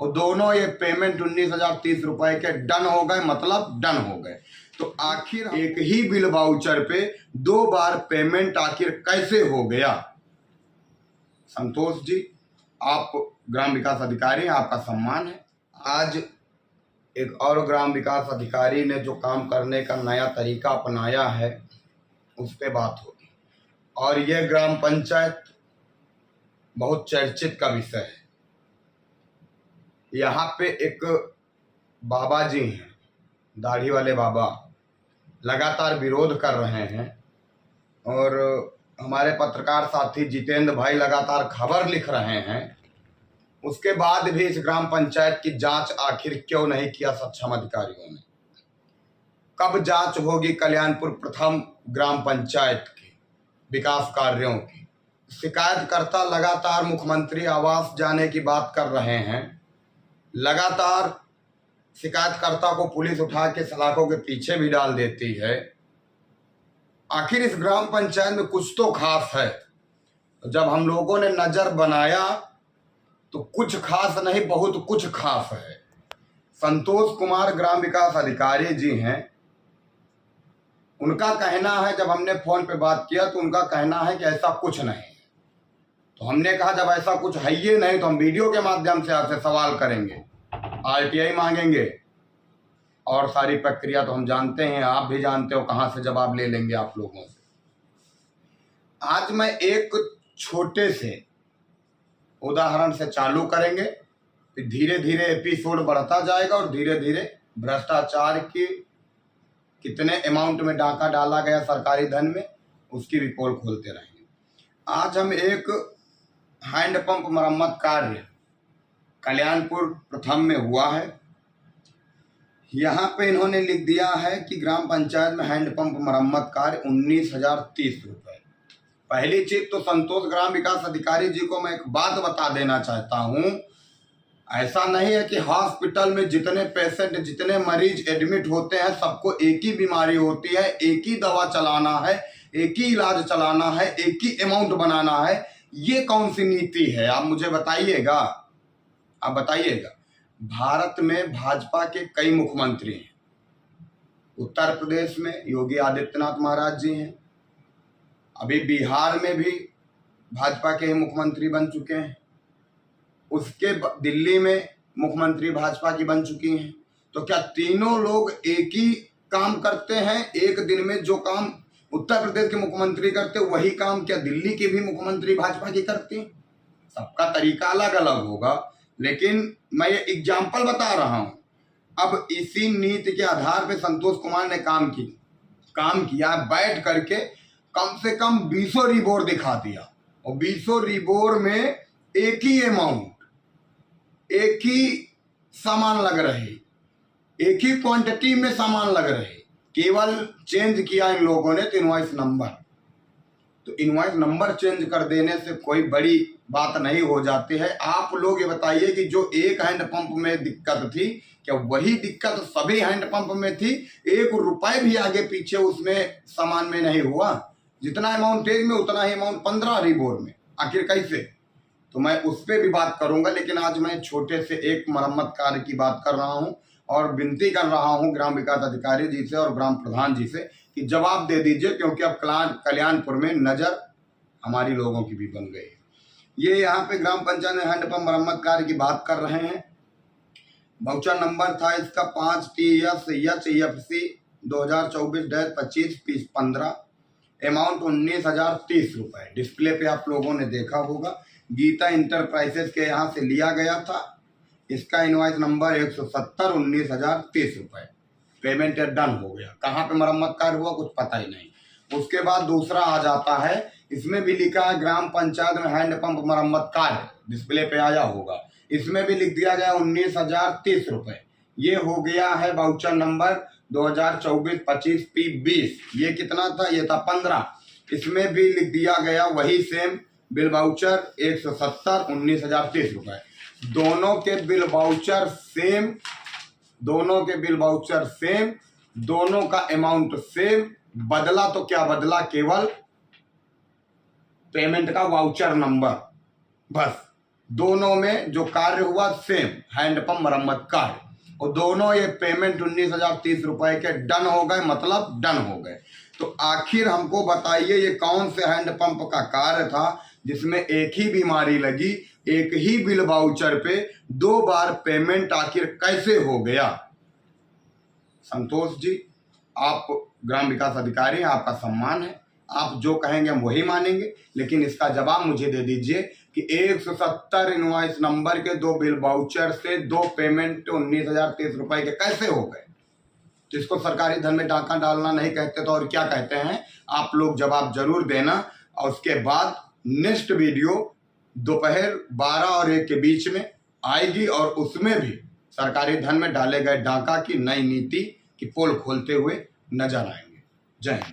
और दोनों ये पेमेंट 19,030 रुपए के डन हो गए, मतलब डन हो गए। तो आखिर एक ही बिल वाउचर पे 2 बार पेमेंट आखिर कैसे हो गया? संतोष जी, आप ग्राम विकास अधिकारी हैं, आपका सम्मान है। आज एक और ग्राम विकास अधिकारी ने जो काम करने का नया तरीका अपनाया है उस पर बात होगी। और यह ग्राम पंचायत बहुत चर्चित का विषय है। यहाँ पे एक बाबा जी हैं, दाढ़ी वाले बाबा, लगातार विरोध कर रहे हैं और हमारे पत्रकार साथी जितेंद्र भाई लगातार खबर लिख रहे हैं। उसके बाद भी इस ग्राम पंचायत की जांच आखिर क्यों नहीं किया सक्षम अधिकारियों ने? कब जांच होगी कल्याणपुर प्रथम ग्राम पंचायत की विकास कार्यों की? शिकायतकर्ता लगातार मुख्यमंत्री आवास जाने की बात कर रहे हैं। लगातार शिकायतकर्ता को पुलिस उठा के सलाखों के पीछे भी डाल देती है। आखिर इस ग्राम पंचायत में कुछ तो खास है। जब हम लोगों ने नजर बनाया तो कुछ खास नहीं, बहुत कुछ खास है। संतोष कुमार ग्राम विकास अधिकारी जी हैं। उनका कहना है, जब हमने फोन पे बात किया तो उनका कहना है कि ऐसा कुछ नहीं। तो हमने कहा जब ऐसा कुछ है ही नहीं तो हम वीडियो के माध्यम से आपसे सवाल करेंगे, आरटीआई मांगेंगे और सारी प्रक्रिया तो हम जानते हैं, आप भी जानते हो कहां से जवाब ले लेंगे आप लोगों से। आज मैं एक छोटे से उदाहरण से चालू करेंगे, फिर धीरे धीरे एपिसोड बढ़ता जाएगा और धीरे धीरे भ्रष्टाचार की कितने अमाउंट में डाका डाला गया सरकारी धन में उसकी भी पोल खोलते रहेंगे। आज हम एक हैंडपंप मरम्मत कार्य कल्याणपुर प्रथम में हुआ है। यहाँ पे इन्होंने लिख दिया है कि ग्राम पंचायत में हैंडपंप मरम्मत कार्य 19,030 रुपए। पहली चीज तो संतोष ग्राम विकास अधिकारी जी को मैं एक बात बता देना चाहता हूँ, ऐसा नहीं है कि हॉस्पिटल में जितने पेशेंट, जितने मरीज एडमिट होते हैं सबको एक ही बीमारी होती है, एक ही दवा चलाना है, एक ही इलाज चलाना है, एक ही अमाउंट बनाना है। ये कौन सी नीति है? आप मुझे बताइएगा, आप बताइएगा। भारत में भाजपा के कई मुख्यमंत्री हैं। उत्तर प्रदेश में योगी आदित्यनाथ महाराज जी हैं, अभी बिहार में भी भाजपा के ही मुख्यमंत्री बन चुके हैं, उसके दिल्ली में मुख्यमंत्री भाजपा की बन चुकी हैं। तो क्या तीनों लोग एक ही काम करते हैं? एक दिन में जो काम उत्तर प्रदेश के मुख्यमंत्री करते वही काम क्या दिल्ली के भी मुख्यमंत्री भाजपा की करती हैं? सबका तरीका अलग अलग होगा, लेकिन मैं ये एग्जाम्पल बता रहा हूं। अब इसी नीति के आधार पे संतोष कुमार ने काम किया, बैठ करके कम से कम 20 रिपोर्ट दिखा दिया और 20 रिपोर्ट में एक ही अमाउंट, एक ही सामान लग रहे, एक ही क्वांटिटी में सामान लग रहे, केवल चेंज किया इन लोगों ने तो इनवॉइस नंबर। तो इनवॉइस नंबर चेंज कर देने से कोई बड़ी बात नहीं हो जाती है। आप लोग ये बताइए कि जो एक हैंडपंप में दिक्कत थी, क्या वही दिक्कत सभी हैंडपंप में थी? 1 रुपए भी आगे पीछे उसमें सामान में नहीं हुआ। जितना अमाउंट एक में उतना ही अमाउंट 15 रिबोर में, आखिर कैसे? तो मैं उस पर भी बात करूंगा, लेकिन आज मैं छोटे से एक मरम्मत कार्य की बात कर रहा हूं और विनती कर रहा हूं ग्राम विकास अधिकारी जी से और ग्राम प्रधान जी से कि जवाब दे दीजिए, क्योंकि अब कल्याणपुर में नजर हमारी लोगों की भी बन गई। ये यहाँ पे ग्राम पंचायत में हैंडपंप मरम्मत कार्य की बात कर रहे हैं। वाउचर नंबर था इसका 5TSHFC 2024-25-15, अमाउंट 19,030 रुपए। डिस्प्ले पे आप लोगों ने देखा होगा, गीता इंटरप्राइजेस के यहाँ से लिया गया था। इसका इनवॉइस नंबर 170 19,030 रुपए। पेमेंट डन हो गया। कहाँ पे मरम्मत कार्य हुआ कुछ पता ही नहीं। उसके बाद दूसरा आ जाता है, इसमें भी लिखा है ग्राम पंचायत में हैंडपंप मरम्मत कार्य, डिस्प्ले पे आया होगा। इसमें भी लिख दिया गया 19,030 रुपए। ये हो गया है वाउचर नंबर 2024-25 P20। ये कितना था? ये था 15। इसमें भी लिख दिया गया वही सेम बिल वाउचर 170 19,030 रुपए। दोनों के बिल वाउचर सेम, दोनों के बिल वाउचर सेम, दोनों का अमाउंट सेम। बदला तो क्या बदला? केवल पेमेंट का वाउचर नंबर, बस दोनों में जो कार्य हुआ सेम, हैंडपंप मरम्मत कार्य, और दोनों ये पेमेंट 19,030 रुपए के डन हो गए, मतलब डन हो गए। तो आखिर हमको बताइए ये कौन से हैंडपंप का कार्य था जिसमें एक ही बीमारी लगी, एक ही बिल वाउचर पे 2 बार पेमेंट आखिर कैसे हो गया? संतोष जी, आप ग्राम विकास अधिकारी हैं, आपका सम्मान है, आप जो कहेंगे हम वही मानेंगे, लेकिन इसका जवाब मुझे दे दीजिए कि 170 इनवॉइस नंबर के 2 बिल वाउचर से 2 पेमेंट 19,030 रुपए के कैसे हो गए? तो इसको सरकारी धन में डाका डालना नहीं कहते तो और क्या कहते हैं? आप लोग जवाब जरूर देना। और उसके बाद नेक्स्ट वीडियो दोपहर 12 और 1 के बीच में आएगी और उसमें भी सरकारी धन में डाले गए डाका की नई नीति की पोल खोलते हुए नजर आएंगे। जय हिंद।